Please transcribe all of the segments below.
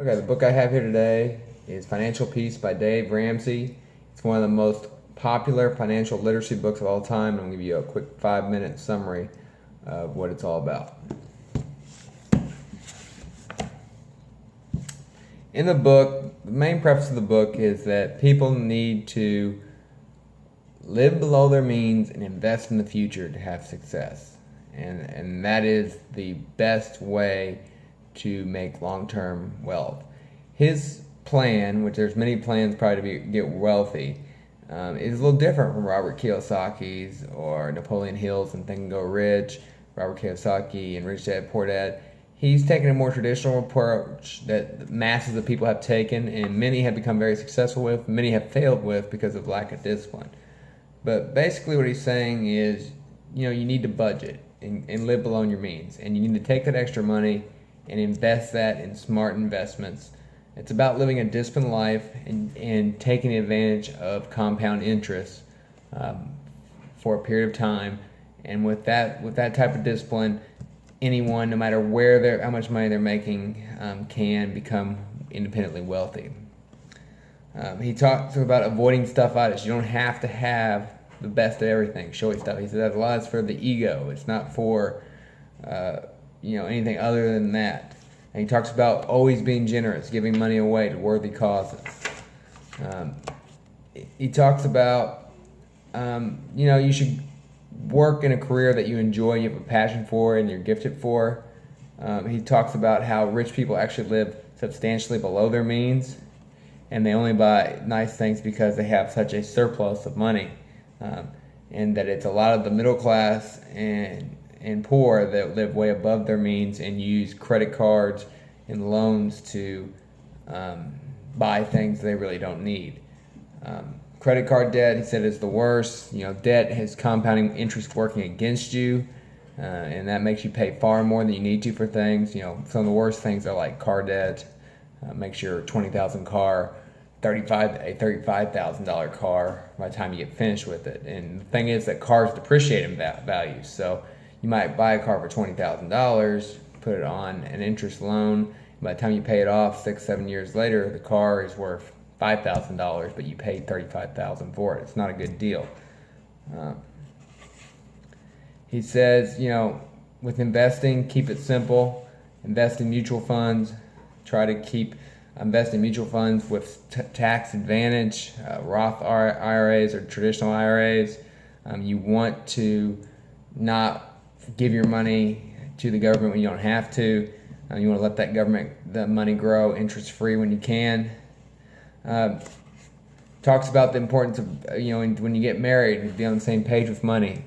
Okay, the book I have here today is Financial Peace by Dave Ramsey. It's one of the most popular financial literacy books of all time. I'm going to give you a quick 5-minute summary of what it's all about. In the book, the main preface of the book is that people need to live below their means and invest in the future to have success. And that is the best way to make long-term wealth. His plan, which there's many plans probably to get wealthy, is a little different from Robert Kiyosaki's or Napoleon Hill's and Think and Go Rich, Robert Kiyosaki and Rich Dad Poor Dad. He's taken a more traditional approach that masses of people have taken, and many have become very successful with, many have failed with because of lack of discipline. But basically what he's saying is, you need to budget and live below your means, and you need to take that extra money and invest that in smart investments. It's about living a disciplined life and taking advantage of compound interest for a period of time. And with that type of discipline, anyone, no matter how much money they're making, can become independently wealthy. He talks about avoiding stuff out. You don't have to have the best of everything, showy stuff. He says a lot is for the ego. It's not for anything other than that. And he talks about always being generous, giving money away to worthy causes. He talks about you should work in a career that you enjoy, you have a passion for, and you're gifted for. He talks about how rich people actually live substantially below their means, and they only buy nice things because they have such a surplus of money, and that it's a lot of the middle class and poor that live way above their means and use credit cards and loans to buy things they really don't need. Credit card debt, he said, is the worst. Debt has compounding interest working against you, and that makes you pay far more than you need to for things. Some of the worst things are like car debt. Makes your $20,000 car a $35,000 car by the time you get finished with it. And the thing is that cars depreciate in value. So you might buy a car for $20,000, put it on an interest loan. By the time you pay it off 6-7 years later, the car is worth $5,000, but you paid $35,000 for it. It's not a good deal. He says, with investing, keep it simple. Invest in mutual funds. Try to invest in mutual funds with tax advantage, Roth IRAs or traditional IRAs. You want to not give your money to the government when you don't have to. You want to let the money grow interest-free when you can. Talks about the importance of, when you get married, be on the same page with money.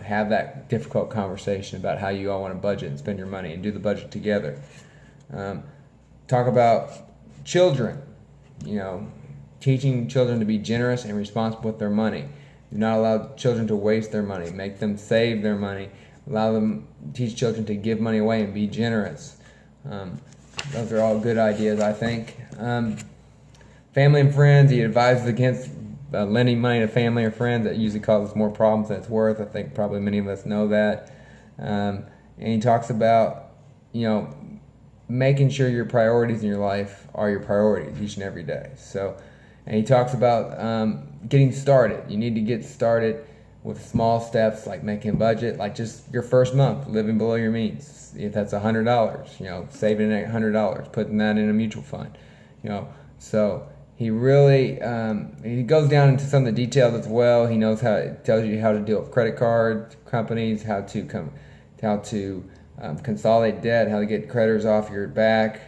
Have that difficult conversation about how you all want to budget and spend your money and do the budget together. Talk about children, teaching children to be generous and responsible with their money. Do not allow children to waste their money. Make them save their money. Teach children to give money away and be generous. Those are all good ideas, I think. Family and friends, he advises against lending money to family or friends. That usually causes more problems than it's worth. I think probably many of us know that. And he talks about, making sure your priorities in your life are your priorities each and every day. And he talks about getting started. You need to get started with small steps, like making a budget, like just your first month, living below your means. If that's $100, saving $100, putting that in a mutual fund, So he really he goes down into some of the details as well. He tells you how to deal with credit card companies, how to consolidate debt, how to get creditors off your back.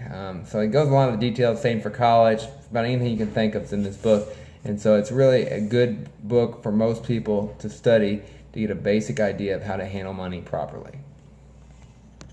So it goes a lot of the details. Same for college. About anything you can think of is in this book. And so it's really a good book for most people to study to get a basic idea of how to handle money properly.